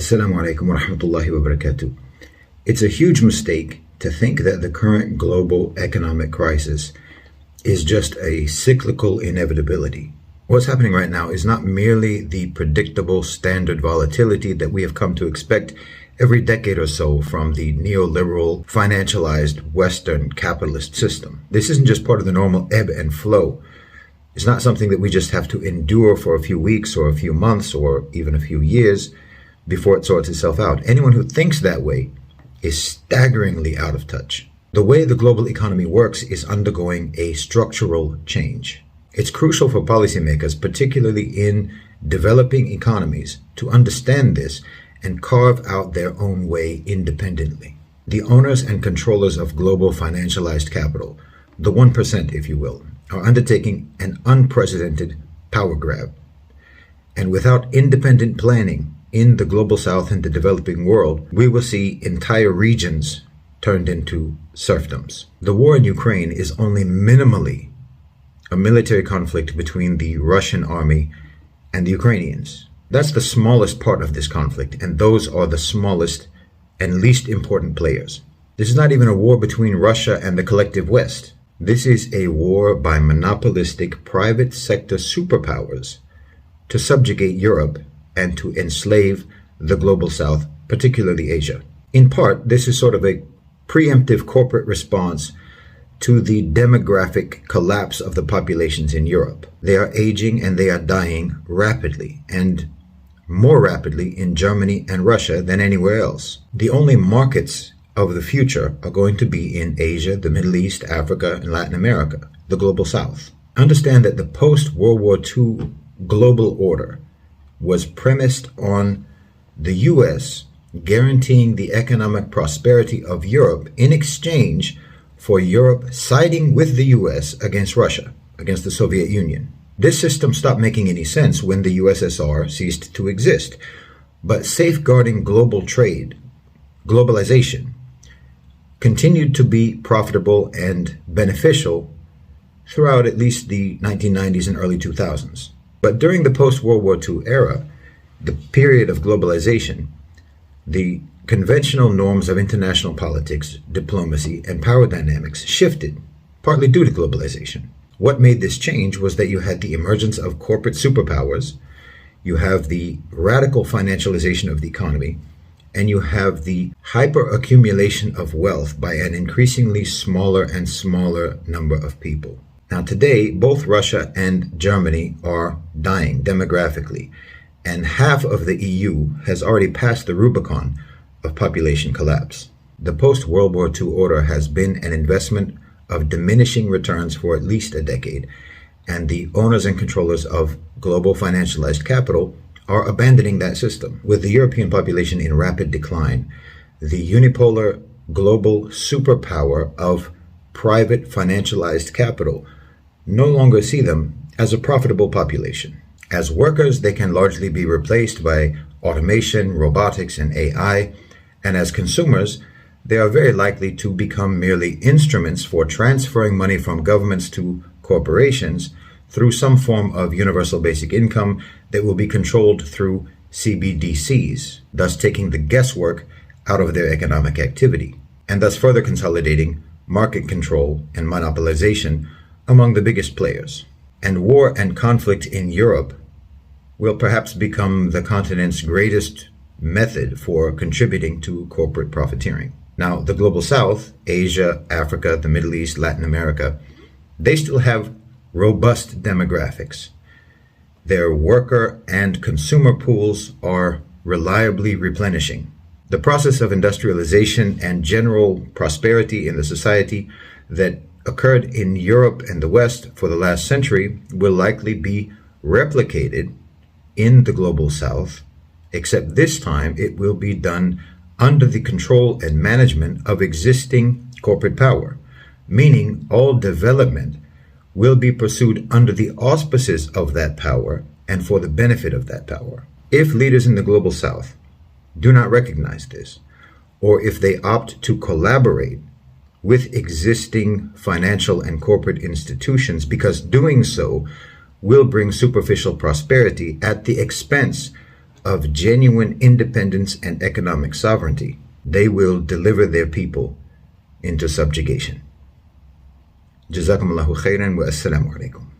Assalamu alaikum wa rahmatullahi wa barakatuh. It's a huge mistake to think that the current global economic crisis is just a cyclical inevitability. What's happening right now is not merely the predictable standard volatility that we have come to expect every decade or so from the neoliberal, financialized Western capitalist system. This isn't just part of the normal ebb and flow. It's not something that we just have to endure for a few weeks or a few months or even a few years before it sorts itself out. Anyone who thinks that way is staggeringly out of touch. The way the global economy works is undergoing a structural change. It's crucial for policymakers, particularly in developing economies, to understand this and carve out their own way independently. The owners and controllers of global financialized capital, the 1%, if you will, are undertaking an unprecedented power grab. And without independent planning in the global south and the developing world, we will see entire regions turned into serfdoms. The war in Ukraine is only minimally a military conflict between the Russian army and the Ukrainians. That's the smallest part of this conflict, and those are the smallest and least important players. This is not even a war between Russia and the collective West. This is a war by monopolistic private sector superpowers to subjugate Europe and to enslave the global south, particularly Asia. In part, this is sort of a preemptive corporate response to the demographic collapse of the populations in Europe. They are aging and they are dying rapidly, and more rapidly in Germany and Russia than anywhere else. The only markets of the future are going to be in Asia, the Middle East, Africa, and Latin America, the global south. Understand that the post-World War II global order was premised on the U.S. guaranteeing the economic prosperity of Europe in exchange for Europe siding with the U.S. against Russia, against the Soviet Union. This system stopped making any sense when the USSR ceased to exist, but safeguarding global trade, globalization, continued to be profitable and beneficial throughout at least the 1990s and early 2000s. But during the post-World War II era, the period of globalization, the conventional norms of international politics, diplomacy, and power dynamics shifted, partly due to globalization. What made this change was that you had the emergence of corporate superpowers, you have the radical financialization of the economy, and you have the hyper-accumulation of wealth by an increasingly smaller and smaller number of people. Now today, both Russia and Germany are dying demographically, and half of the EU has already passed the Rubicon of population collapse. The post-World War II order has been an investment of diminishing returns for at least a decade, and the owners and controllers of global financialized capital are abandoning that system. With the European population in rapid decline, the unipolar global superpower of private financialized capital no longer see them as a profitable population. As workers, they can largely be replaced by automation, robotics, and AI, and as consumers, they are very likely to become merely instruments for transferring money from governments to corporations through some form of universal basic income that will be controlled through CBDCs, thus taking the guesswork out of their economic activity, and thus further consolidating market control and monopolization among the biggest players. And war and conflict in Europe will perhaps become the continent's greatest method for contributing to corporate profiteering. Now, the global south, Asia, Africa, the Middle East, Latin America, they still have robust demographics. Their worker and consumer pools are reliably replenishing. The process of industrialization and general prosperity in the society that occurred in Europe and the West for the last century will likely be replicated in the global south, except this time it will be done under the control and management of existing corporate power, meaning all development will be pursued under the auspices of that power and for the benefit of that power. If leaders in the global south do not recognize this, or if they opt to collaborate with existing financial and corporate institutions, because doing so will bring superficial prosperity at the expense of genuine independence and economic sovereignty, they will deliver their people into subjugation. Jazakumullahu khairan wa assalamu alaikum.